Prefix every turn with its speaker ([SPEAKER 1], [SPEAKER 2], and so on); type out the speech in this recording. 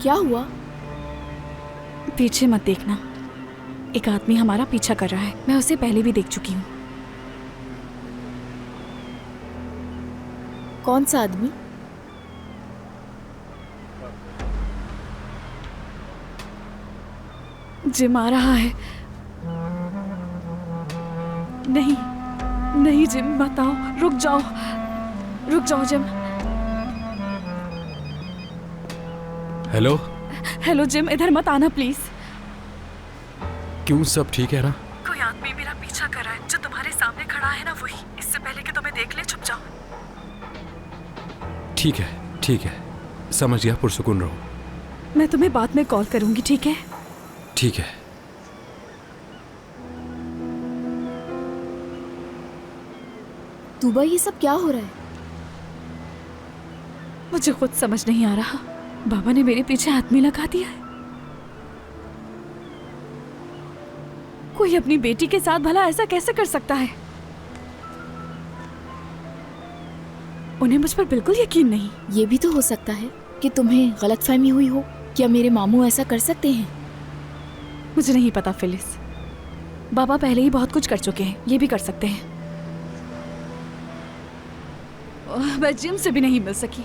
[SPEAKER 1] क्या हुआ?
[SPEAKER 2] पीछे मत देखना, एक आदमी हमारा पीछा कर रहा है। मैं उसे पहले भी देख चुकी हूँ।
[SPEAKER 1] कौन सा आदमी?
[SPEAKER 2] जिम आ रहा है। नहीं नहीं जिम, मत आओ, रुक जाओ, रुक जाओ जिम।
[SPEAKER 3] हेलो।
[SPEAKER 2] हेलो जिम, इधर मत आना प्लीज।
[SPEAKER 3] क्यों, सब ठीक है ना?
[SPEAKER 2] कोई आदमी मेरा पीछा कर रहा है, जो तुम्हारे सामने खड़ा है ना, वही। इससे पहले कि तुम्हें देख ले, छुप जाओ।
[SPEAKER 3] ठीक है, ठीक है, समझ गया, पुरसुकून रहो।
[SPEAKER 2] मैं तुम्हें बाद में कॉल करूंगी, ठीक है?
[SPEAKER 3] ठीक है।
[SPEAKER 1] तूबा, ये सब क्या हो रहा है?
[SPEAKER 2] मुझे खुद समझ नहीं आ रहा। बाबा ने मेरे पीछे आदमी लगा दिया है। कोई अपनी बेटी के साथ भला ऐसा कैसे कर सकता है? उन्हें मुझ पर बिल्कुल यकीन नहीं।
[SPEAKER 1] ये भी तो हो सकता है कि तुम्हें गलतफहमी हुई हो। क्या मेरे मामू ऐसा कर सकते हैं?
[SPEAKER 2] मुझे नहीं पता फिलिस। बाबा पहले ही बहुत कुछ कर चुके हैं, ये भी कर सकते हैं। मैं जिम से भी नहीं मिल सकी।